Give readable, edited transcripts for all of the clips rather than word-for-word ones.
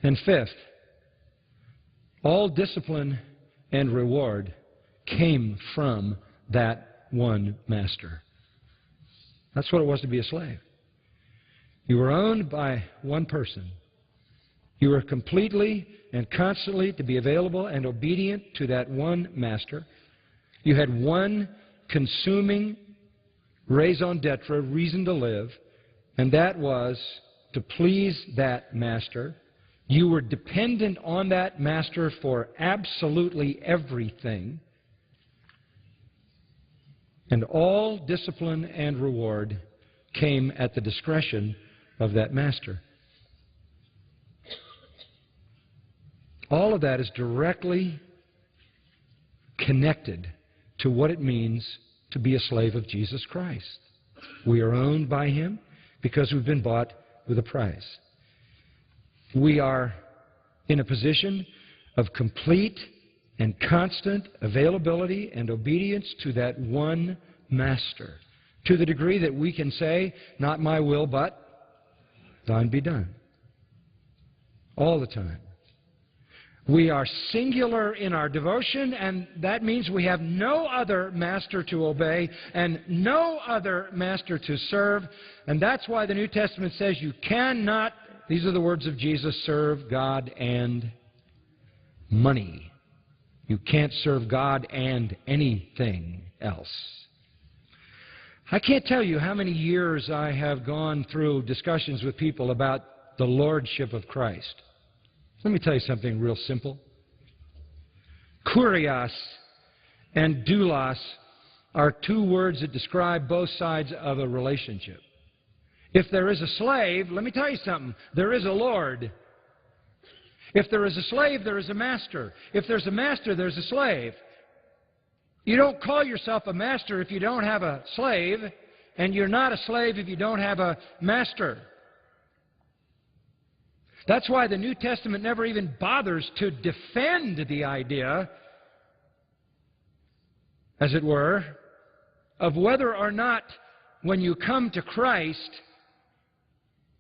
And fifth, all discipline and reward came from that one master. That's what it was to be a slave. You were owned by one person. You were completely and constantly to be available and obedient to that one master. You had one consuming raison d'etre, reason to live, and that was to please that master. You were dependent on that master for absolutely everything. And all discipline and reward came at the discretion of that master. All of that is directly connected to what it means to be a slave of Jesus Christ. We are owned by Him because we've been bought with a price. We are in a position of complete and constant availability and obedience to that one master, to the degree that we can say, not my will, but thine be done. All the time. We are singular in our devotion, and that means we have no other master to obey and no other master to serve. And that's why the New Testament says you cannot, these are the words of Jesus, serve God and money. You can't serve God and anything else. I can't tell you how many years I have gone through discussions with people about the lordship of Christ. Let me tell you something real simple. Kurios and doulos are two words that describe both sides of a relationship. If there is a slave, let me tell you something, there is a Lord. If there is a slave, there is a master. If there's a master, there's a slave. You don't call yourself a master if you don't have a slave, and you're not a slave if you don't have a master. That's why the New Testament never even bothers to defend the idea, as it were, of whether or not when you come to Christ,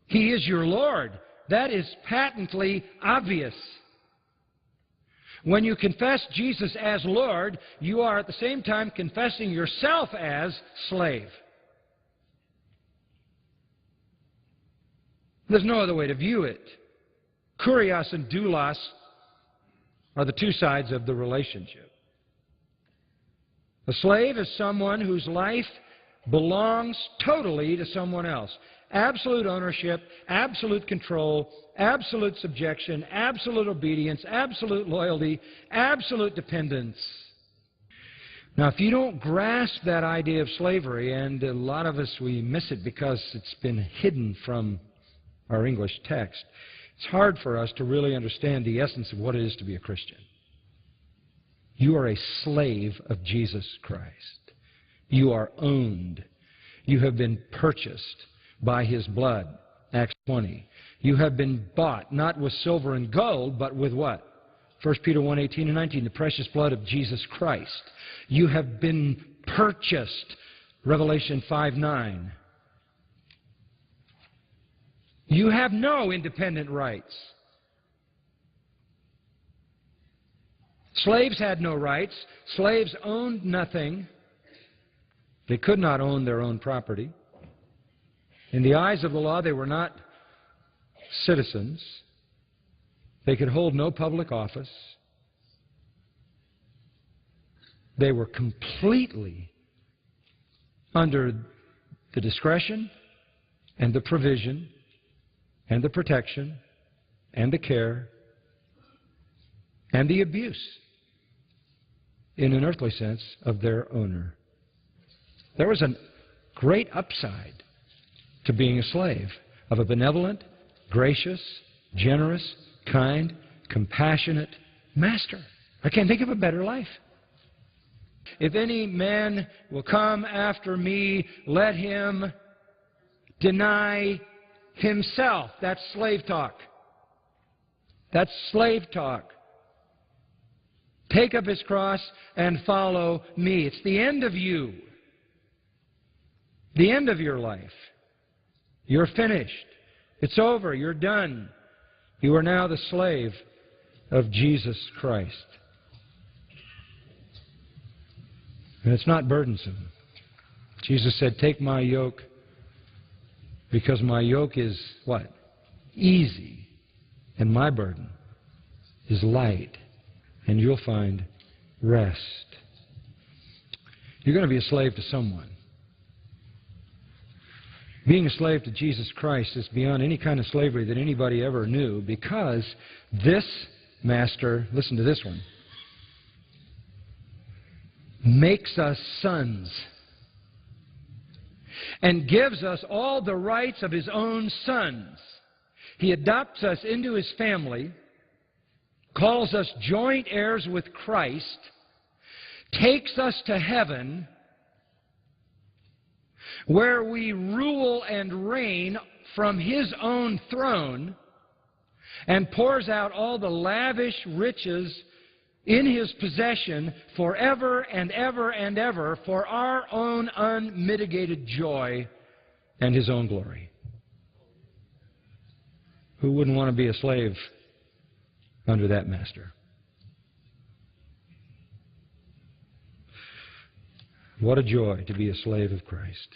He is your Lord. That is patently obvious. When you confess Jesus as Lord, you are at the same time confessing yourself as slave. There's no other way to view it. Kurios and doulos are the two sides of the relationship. A slave is someone whose life belongs totally to someone else. Absolute ownership, absolute control, absolute subjection, absolute obedience, absolute loyalty, absolute dependence. Now, if you don't grasp that idea of slavery, and a lot of us, we miss it because it's been hidden from our English text, it's hard for us to really understand the essence of what it is to be a Christian. You are a slave of Jesus Christ. You are owned. You have been purchased by His blood, Acts 20. You have been bought, not with silver and gold, but with what? 1 Peter 1:18 and 19, the precious blood of Jesus Christ. You have been purchased, Revelation 5:9. You have no independent rights. Slaves had no rights. Slaves owned nothing. They could not own their own property. In the eyes of the law, they were not citizens. They could hold no public office. They were completely under the discretion and the provision and the protection and the care and the abuse, in an earthly sense, of their owner. There was a great upside to being a slave of a benevolent, gracious, generous, kind, compassionate master. I can't think of a better life. If any man will come after me, let him deny himself. That's slave talk. That's slave talk. Take up his cross and follow me. It's the end of you. The end of your life. You're finished. It's over. You're done. You are now the slave of Jesus Christ. And it's not burdensome. Jesus said, take my yoke, because my yoke is what? Easy. And my burden is light. And you'll find rest. You're going to be a slave to someone. Being a slave to Jesus Christ is beyond any kind of slavery that anybody ever knew, because this master, listen to this one, makes us sons and gives us all the rights of his own sons. He adopts us into his family, calls us joint heirs with Christ, takes us to heaven, where we rule and reign from his own throne, and pours out all the lavish riches in his possession forever and ever and ever for our own unmitigated joy and his own glory. Who wouldn't want to be a slave under that master? What a joy to be a slave of Christ.